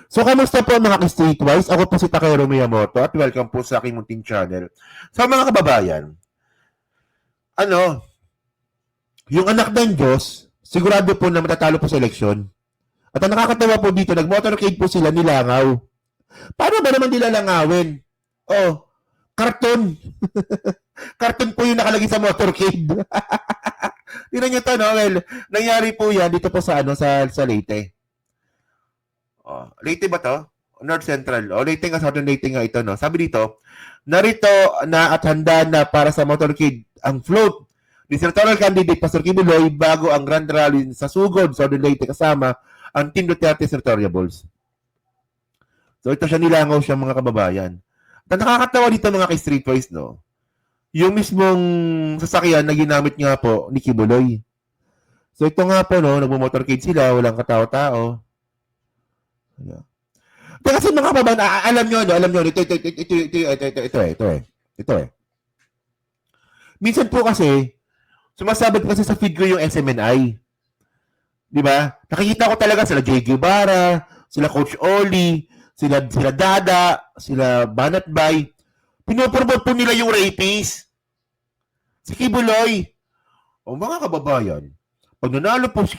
So, kamusta po mga ka-Streetwise? Ako po si Takero Miyamoto at welcome po sa aking munting channel. So, mga kababayan, ano, yung anak ng Diyos, sigurado po na matatalo po sa eleksyon. At ang nakakatawa po dito, nag-motorcade po sila nilangaw. Paano ba naman nila langawin? Oh, karton. Karton po yung nakalagay sa motorcade. Tingnan nyo to, no? Well, nangyari po yan dito po sa, sa Leyte. Oh, Leyte ba to? North Central. O, Leyte nga, Southern Leyte nga ito, no? Sabi dito, narito na at handa na para sa motorcade ang float ni senatorial candidate Pastor Kibuloy bago ang Grand Rally sa Sugod, Southern Leyte kasama ang Team Duterte Senatoriables. So, ito siya nilangaw siya mga kababayan. At nakakatawa dito mga ka-Streetwise, no? Yung mismong sasakyan na ginamit nga po ni Kibuloy. So, ito nga po, no? Nagmo-motorcade sila, walang katao-tao. Yeah. Kasi mga kababayan, alam nyo, ito eh. Minsan po kasi, sumasabit kasi sa feed ko yung SMNI. Di ba? Nakikita ko talaga sila J. Guevara, sila Coach Oli, sila Dada, sila Banat Bay. Pinopromote po nila yung rapist. Si Kibuloy. O mga kababayan, pag nanalo po si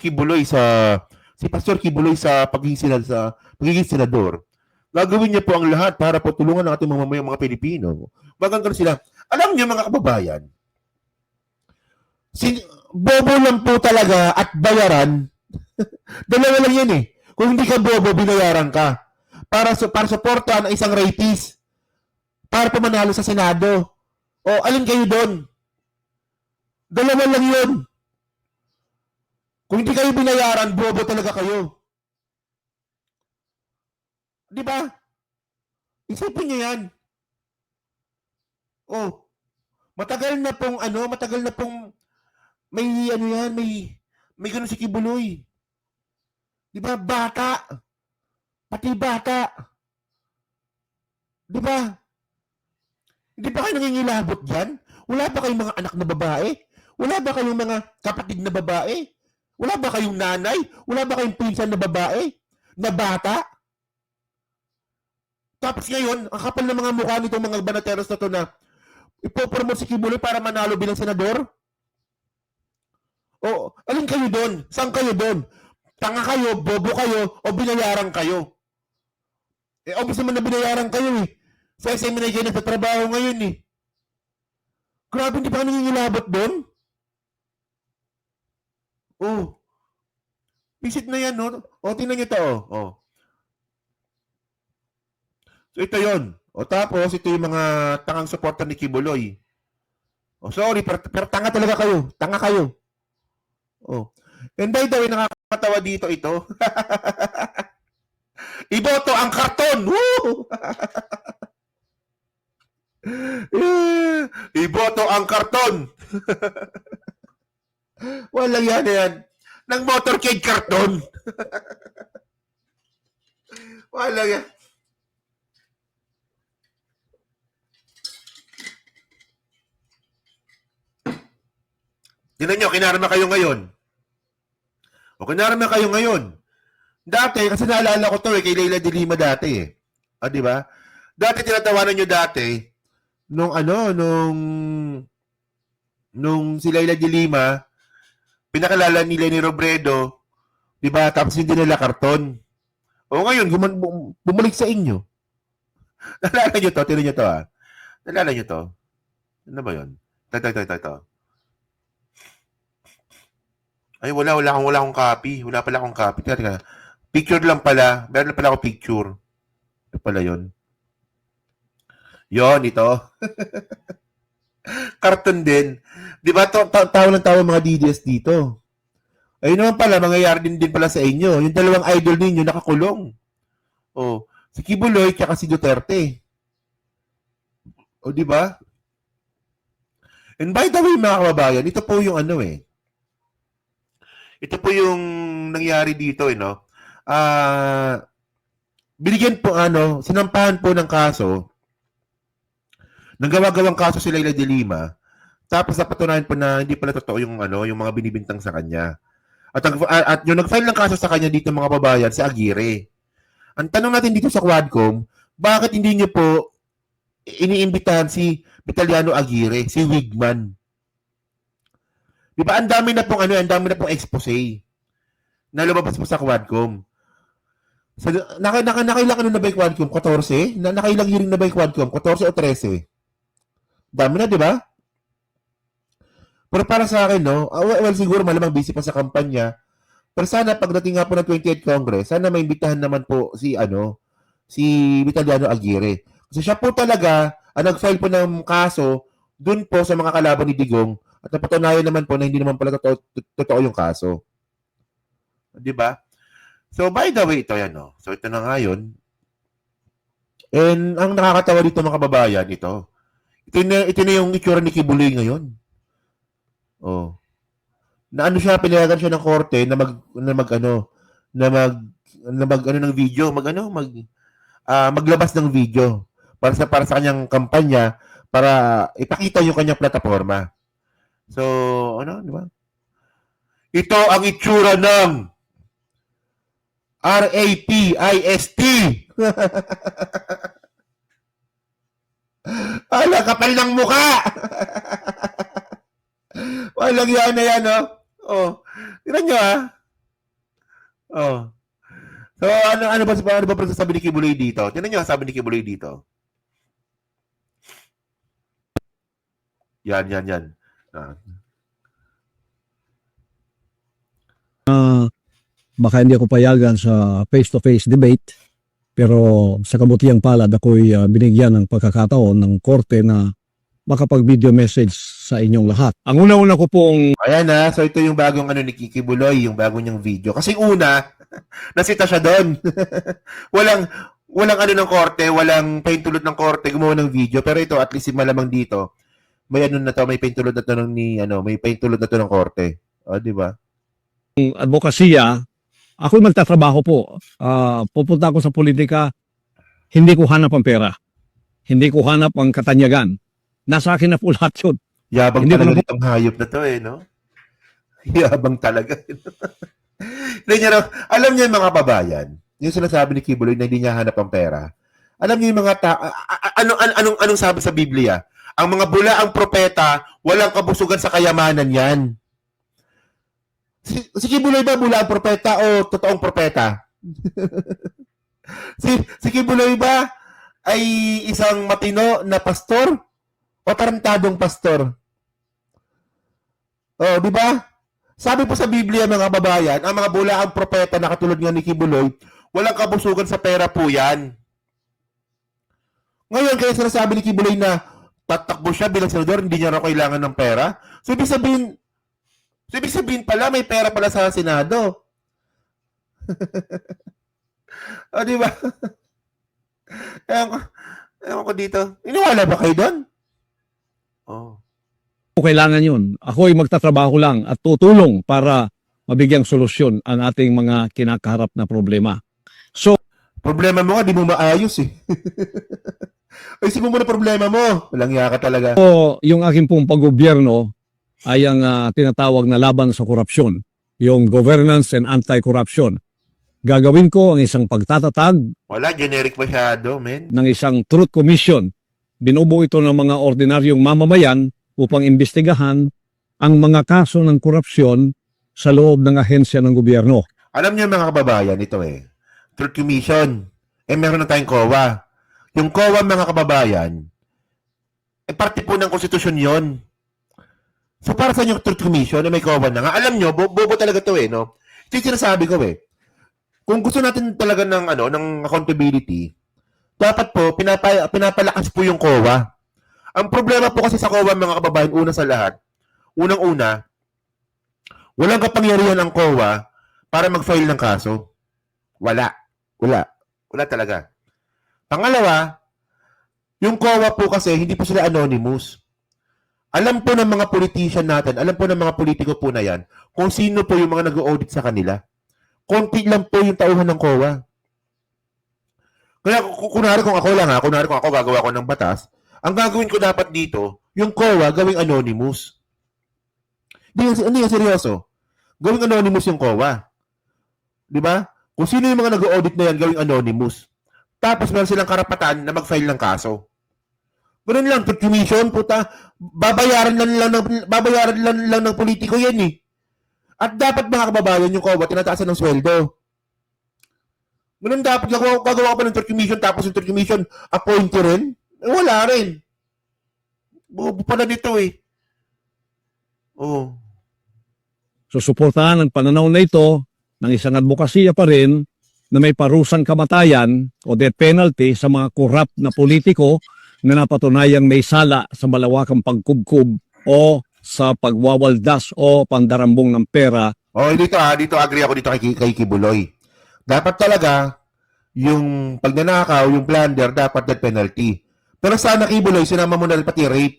Pastor Kibuloy sa pagiging senador, gagawin niya po ang lahat para po tulungan ang ating mga Pilipino. Magandang sila. Alam niyo mga kababayan, bobo lang po talaga at bayaran. Dalawa lang yan eh. Kung hindi ka bobo, binayaran ka. Para suportahan ang isang rapist. Para po manalo sa Senado. O, alin kayo doon? Dalawa lang yun. Kung hindi kayo binayaran, bobo talaga kayo. Di ba? Isipin niyo yan. Oh, matagal na pong may ganun si Kibuloy. Di ba? Bata. Pati bata. Di ba? Hindi ba kayo nangingilabot dyan? Wala ba kayong mga anak na babae? Wala ba kayong mga kapatid na babae? Wala ba kayong nanay? Wala ba kayong pinsan na babae? Na bata? Tapos ngayon, ang kapal ng mga mukha nitong mga banateros na to na ipopromote si Kibuloy para manalo bilang senador? O, alin kayo doon? Saan kayo doon? Tanga kayo, bobo kayo, o binayaran kayo? Eh, obvious naman na binayaran kayo eh. Sa SMNI kayo nagtatrabaho ngayon eh. Grabe, hindi pa ka nangingilabot doon? Oh. Visit na yan, no? O, tingnan nyo to, oh. So, ito yon. O, tapos, ito yung mga tangang suporta ni Kibuloy. Oh, sorry, pero tanga talaga kayo. Tanga kayo. Oh. And by the way, nakakatawa dito ito. Iboto ang karton! Woo! Iboto ang karton! Wala yan. Nang motorcade karton. Wala yan. Tingnan nyo, kinarama kayo ngayon. O kinarama kayo ngayon. Dati, kasi naalala ko to kay Leila de Lima dati eh. Ah, di ba? Dati tinatawanan nyo dati, nung si Leila de Lima, pinakalala ni Leni Robredo, di ba? Tapos hindi nila karton. O ngayon, bumalik sa inyo. Nalala nyo to? Tira nyo to ah. Nalala nyo to? Ano ba yun? Ito. Ay, wala akong copy. Wala pala akong copy. Teka. Picture lang pala. Meron pala ako picture. Ito pala yun. Yon, ito. Karton din. Di ba, tawa ng tawa mga DDS dito. Ayun naman pala, mangyayari din pala sa inyo. Yung dalawang idol ninyo nakakulong. O, si Kibuloy at si Duterte. O, di ba? And by the way, mga kababayan, ito po yung ito po yung nangyari dito, no? Binigyan po, sinampahan po ng kaso, ng gawa-gawang kaso si Leila de Lima, tapos napatunayan po na hindi pala totoo yung, yung mga binibintang sa kanya. At yung nag-file ng kaso sa kanya dito, mga babayan, si Aguirre. Ang tanong natin dito sa Quadcom, bakit hindi niyo po iniimbitahan si Vitaliano Aguirre, si Wigman? Di ba, ang dami na pong expose na lumabas po sa Quadcom. So, nakailang ano na ba yung Quadcom? 14? Nakailang hearing na ba yung Quadcom? 14 o 13? Dami na, di ba? Pero para sa akin, no, well, siguro malamang busy pa sa kampanya. Pero sana pagdating nga po ng 28th Congress, sana may imbitahan naman po si Vitaliano Aguirre. Kasi siya po talaga ang nag-file po ng kaso dun po sa mga kalaban ni Digong at napatunayan naman po na hindi naman pala totoo yung kaso. Di ba? So, by the way, ito yan, no? So, ito na nga yun. And ang nakakatawa dito mga kababayan, ito na yung itsura ni Kibuloy ngayon. Oh. Na ano siya, pinayagan siya ng korte na maglabas ng video para sa kanyang kampanya para ipakita yung kanyang plataforma. So, di ba? Ito ang itsura ng RAPIST. Ala, kapal ng mukha. Walang yan na yan, no? Oh. Tignan nyo, ha? Oh. So, ano ba sabi ni Kibuloy dito? Tignan nyo, sabi ni Kibuloy dito. Yan. Baka hindi ako payagan sa face-to-face debate, pero sa kabutihang palad ako'y binigyan ng pagkakataon ng korte na makapag-video message sa inyong lahat. Ang una-una ko pong... Ayan na, so ito yung bagong ni Kiki Buloy, yung bagong niyang video. Kasi una, nasita siya doon. walang ng korte, walang paintulot ng korte, gumawa ng video. Pero ito, at least malamang dito, may may paintulot na to may paintulot na to ng korte. O, di ba? Advokasya, ako'y magtatrabaho po. Pupunta ako sa politika, hindi ko hanap ang pera. Hindi ko hanap ang katanyagan. Nasa akin na po lahat yun. Yabang hindi talaga ditong hayop na to no? Yabang talaga. Alam niyo yung mga babayan, yung sinasabi ni Kibuloy na hindi niya hanap ang pera. Alam niyo yung mga anong sabi sa Biblia? Ang mga bula ang propeta, walang kabusugan sa kayamanan yan. Si Kibuloy ba bula ang propeta o totoong propeta? si Kibuloy ba ay isang matino na pastor o tarantadong pastor? Oh, di ba? Sabi po sa Biblia mga babayan, ang mga bulaang propeta na katulad nga ni Kibuloy, walang kabusugan sa pera po yan. Ngayon, kaya sinasabi ni Kibuloy na tatakbo siya bilang senador, hindi niya raw kailangan ng pera. So, ibig sabihin pala, may pera pala sa Senado. O, di ba? Ewan ko dito. Iniwala ba kayo doon? Oh. Kailangan yun. Ako ay magtatrabaho lang at tutulong para mabigyang solusyon ang ating mga kinakaharap na problema. So, problema mo nga, di mo maayos eh. Ay, sige mo na problema mo. Walang yaka talaga. So, yung aking pong paggobyerno ay ang tinatawag na laban sa korupsyon. Yung governance and anti-corruption. Gagawin ko ang isang pagtatatag. Wala, generic masyado, men. Ng isang truth commission. Binubuo ito ng mga ordinaryong mamamayan upang imbestigahan ang mga kaso ng korupsyon sa loob ng ahensya ng gobyerno. Alam niyo mga kababayan, ito Truth Commission. Meron na tayong COA. Yung COA mga kababayan, parte po ng konstitusyon yon. So para sa yung Truth Commission, may COA na nga. Alam niyo, bobo talaga to no? Ito yung sinasabi ko Kung gusto natin talaga ng accountability, dapat po, pinapalakas po yung COA. Ang problema po kasi sa COA, mga kababayan, unang-una, walang kapangyarihan ang COA para mag-file ng kaso. Wala talaga. Pangalawa, yung COA po kasi, hindi po sila anonymous. Alam po ng mga politician natin, alam po ng mga politiko po na yan, kung sino po yung mga nag-audit sa kanila. Konti lang po yung tauhan ng COA. Kaya kunwari kung ako gagawa ko ng batas, ang gagawin ko dapat dito, yung COA gawing anonymous. Hindi yan seryoso. Gawing anonymous yung COA. Di ba? Kung sino yung mga nag-audit na yan, gawing anonymous. Tapos meron silang karapatan na mag-file ng kaso. Ganun lang, commission, puta, babayaran lang ng politiko yan eh. At dapat mga kababayan yung COA, tinataasan ng sweldo. Ganun dapat, gagawa ka pa ng commission, tapos yung commission, appointee rin? Wala rin. Buo pa na dito eh. Oh. So suportahan ang pananaw na ito ng isang advokasya pa rin na may parusang kamatayan o death penalty sa mga corrupt na politiko na napatunayang may sala sa malawakang pagkubkub o sa pagwawaldas o pandarambong ng pera. Oh, dito agree ako dito kay Kibuloy. Dapat talaga yung pagnanakaw, yung plunder, dapat death penalty. Pero sana Kibuloy, sinama mo na pati rape.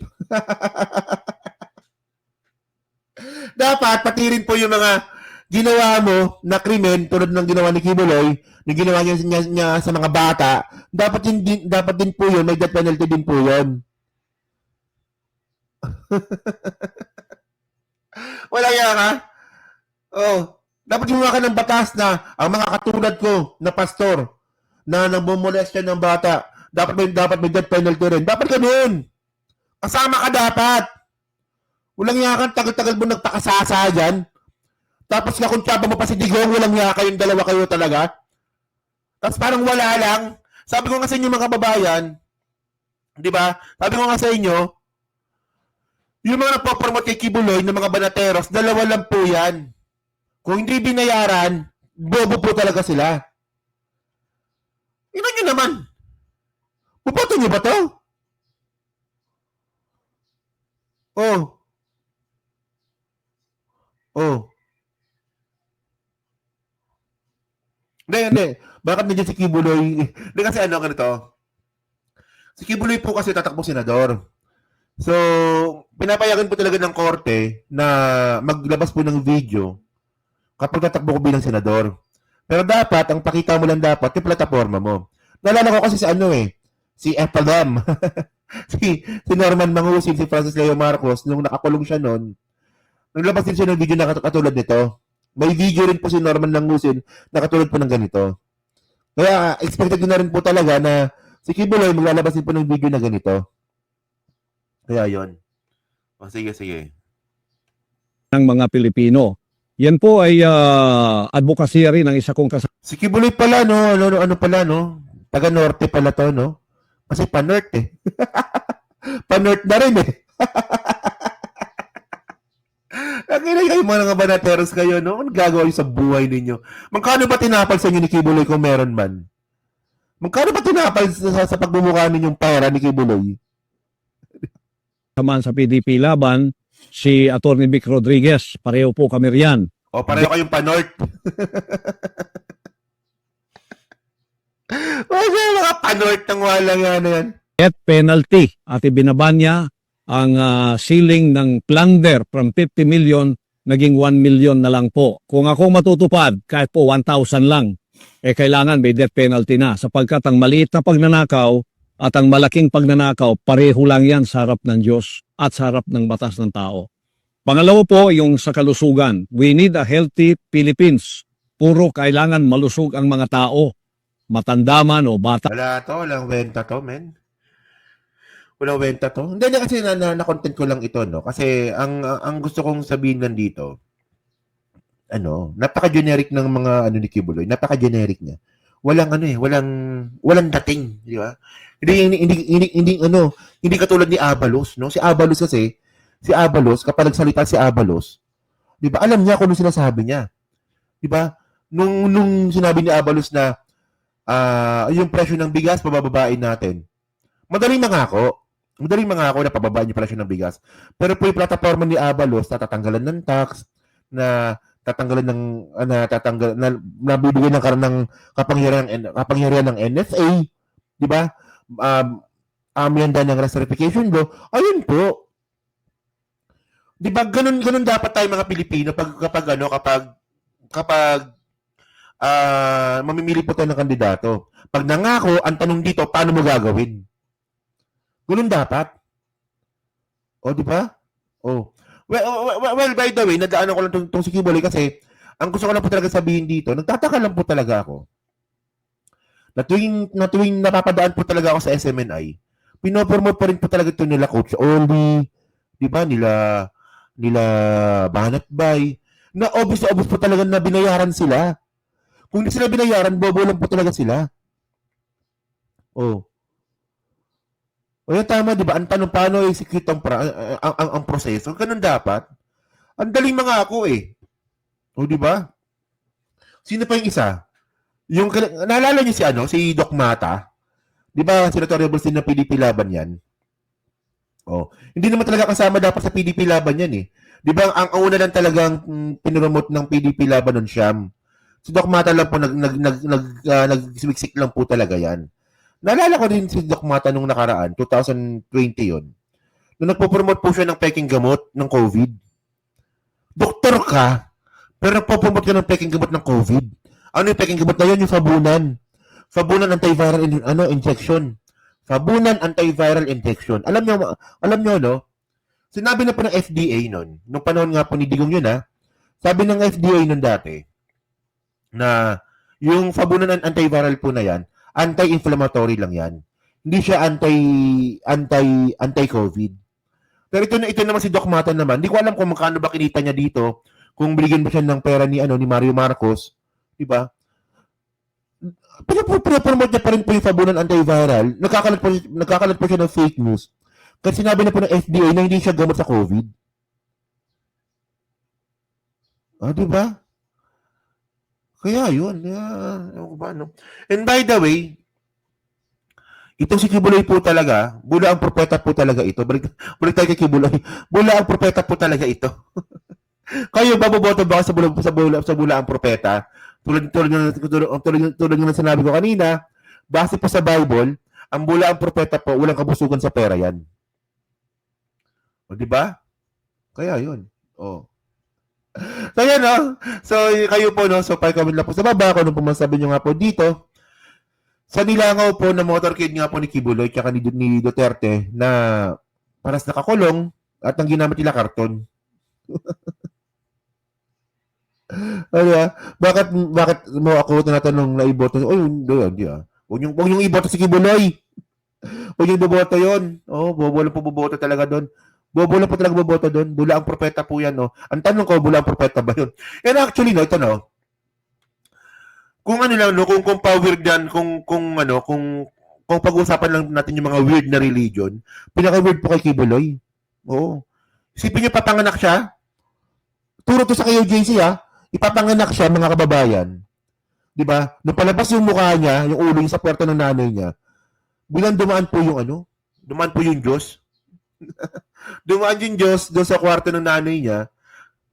Dapat pati rin po yung mga ginawa mo na krimen tulad ng ginawa ni Kibuloy, na ginawa niya sa mga bata, dapat din po yun, may death penalty din po yun. Wala yan, ha? Oh, dapat gumawa ka ng batas na ang mga katulad ko na pastor na nagmumolestya ng bata, dapat may death penalty rin. Dapat ganun. Kasama ka dapat. Walang yakan, tagal-tagal mo nagpakasasa dyan. Tapos kakuntsaba mo pa si Digong, walang yaka yung dalawa kayo talaga. Tapos parang wala lang. Sabi ko nga sa inyo mga kababayan, di ba? Sabi ko nga sa inyo, yung mga nagpo-promote kay Kibuloy ng mga banateros, dalawa lang po yan. Kung hindi binayaran, bobo po talaga sila. Ina nyo naman. Pupoto nyo ba to? Oh. Oh. Hindi. Bakit nandiyan si Kibuloy? Hindi kasi ano ganito. Si Kibuloy po kasi tatakbo senador. So, pinapayagan po talaga ng korte na maglabas po ng video kapag tatakbo ko bilang senador. Pero dapat, ang pakita mo lang dapat, yung plataforma mo. Naalala ko kasi si si FLM. si Norman Mangusil, si Francis Leo Marcos, nung nakakulong siya noon, naglabas din siya ng video na katulad nito. May video rin po si Norman Mangusil na katulad po ng ganito. Kaya expected na rin po talaga na si Kibuloy maglalabas din po ng video na ganito. Kaya yon. O sige. Ng mga Pilipino. Yan po ay advokasya rin ng isa kong kasama. Si Kibuloy pala, no? Ano pala, no? Taga-norte pala to, no? Kasi pa-north eh. Pa-north na rin eh. Ang kayo mga banateros kayo, no? Ano gagawa sa buhay ninyo? Magkano ba tinapal sa inyo ni Kibuloy kung meron man? Magkano ba tinapal sa pagmumukha ninyong pera ni Kibuloy? Sa PDP laban, si Atty. Vic Rodriguez. Pareho po kami riyan. O, pareho kayong pa-north. Kasi mga pa-north ng walang yan. Death penalty at ibinaban niya ang ceiling ng plunder from 50 million naging 1 million na lang po. Kung ako matutupad, kahit po 1,000 lang, kailangan may death penalty na sapagkat ang maliit na pagnanakaw at ang malaking pagnanakaw, pareho lang yan sa harap ng Diyos at sa harap ng batas ng tao. Pangalawa po, yung sa kalusugan. We need a healthy Philippines. Puro kailangan malusog ang mga tao. Matanda man o bata. Walang benta to, men. Walang benta to. Hindi na kasi na-content ko lang ito, no? Kasi ang gusto kong sabihin lang dito, napaka-generic ng mga ni Kibuloy. Napaka-generic niya. Walang dating, di ba? Hindi katulad ni Abalos, no? Si Abalos, kapag nagsalita si Abalos, di ba, alam niya kung ano sinasabi niya. Di ba? Nung sinabi ni Abalos na yung presyo ng bigas, pabababain natin. Madaling mangako na pababain yung presyo ng bigas. Pero po yung plataforma ni Abalos, natatanggalan ng tax, na nabibigyan ng karon ng kapangyarihan ng NFA, di ba? Amyanda ng recertification law. Ayun po. Di ba ganun dapat tayo mga Pilipino kapag mamimili po tayo ng kandidato. Pag nangako, ang tanong dito, paano mo gagawin? Ganun dapat. O, di ba? Oh. Well, by the way, nadaanan ko lang itong si Kibuloy kasi Ang gusto ko lang po talaga sabihin dito, nagtataka lang po talaga ako. Na tuwing napapadaan po talaga ako sa SMNI, pinopromote pa rin po talaga ito nila Coach Oli, di ba, nila Banat Bay, na obvious po talaga na binayaran sila. Kung hindi sila binayaran, bobo lang po talaga sila. Oh. O yan tama, di ba? Ang tanong, paano execute ang proseso? Ganun dapat. Ang daling mga ako eh. O di ba? Sino pa yung isa? Naalala niyo si Doc Mata? Di ba, senatorial din ng PDP laban yan? Oh, hindi naman talaga kasama dapat sa PDP laban yan eh. Di ba, ang una lang talagang pinromote ng PDP laban nun Siyam. Si Doc Mata lang po nagsimiksik lang po talaga yan. Naalala ko din si Doc Mata nung nakaraan, 2020 yun. Nung nagpo-promote po siya ng peking gamot ng COVID. Doktor ka, pero nagpo-promote ka ng peking gamot ng COVID. Ano yung peking gamot na yun? Yung Fabunan. Fabunan antiviral injection. Fabunan antiviral injection. Alam nyo, no? Sinabi na po ng FDA nun, nung panahon nga po ni Digong yun, ha? Sabi ng FDA nun dati, na yung Fabunan antiviral po na yan, anti-inflammatory lang yan. Hindi siya anti-COVID. Pero ito naman si Doc Mata naman. Hindi ko alam kung magkano ba kinita niya dito, kung binigyan mo siya ng pera ni Mario Marcos, di ba? Pinapromote niya pa rin po yung Fabunan antiviral. Nagkakalat po siya ng fake news. Kasi sinabi na po ng FDA na hindi siya gamot sa COVID. Di ba? Kaya yun. And by the way, itong si Kibuloy po talaga, bula ang propeta po talaga ito. Balik tayo kay Kibuloy. Bula ang propeta po talaga ito. Kayo ba boboto ba sa bula ang propeta? Tulad ng sinabi ko kanina, base po sa Bible, ang bula ang propeta po, walang kabusugan sa pera yan. O, di ba? Kaya yun. O. So, yan, no? So, kayo po, no? So, pa-comment lang po sa baba kung ano po masabi nyo nga po dito. Sa nilangaw po na motorcade nga po ni Kibuloy kaya ni Duterte na paras nakakulong at ang ginamit nila karton. Ano bakit mo ako tinatanong na iboto? Oy, hindi ah. Huwag yung iboto si Kibuloy. Huwag yung boboto yun. Bobo lang po boboto talaga doon. Bobo lang po talaga boboto doon. Bula ang propeta po yan, no? Ang tanong ko, bula ang propeta ba yun? And actually, no, ito, no? Kung ano lang, no, kung pa-weird yan, kung pag-uusapan lang natin yung mga weird na religion, pinaka-weird po kay Kibuloy. Oo. Isipin niyo, papanganak siya. Turo to sa kayo, JC, ha? Ipapanganak siya, mga kababayan. Di ba? Nung palabas yung mukha niya, yung ulo niya sa puwerta ng nanay niya, bilang dumaan po yung Diyos. Dumaan yung Diyos doon sa kwarto ng nanay niya,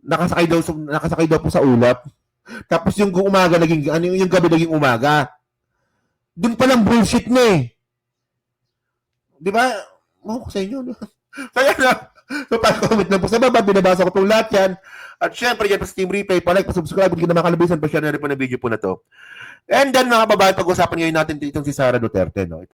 nakasakay daw po sa ulap. Tapos yung umaga yung gabi naging umaga. Doon pa lang bullshit na eh. Di ba? Sa inyo. Kaya na. So, pa-comment lang po sa baba. Binabasa ko itong lahat yan. At syempre, yan pa sa Team Replay. Pa-like, pa-subscribe. Hindi ka na makalabisan. Pa-share na rin po na video po na to. And then, mga babae, pag-usapan ngayon natin itong si Sara Duterte. No?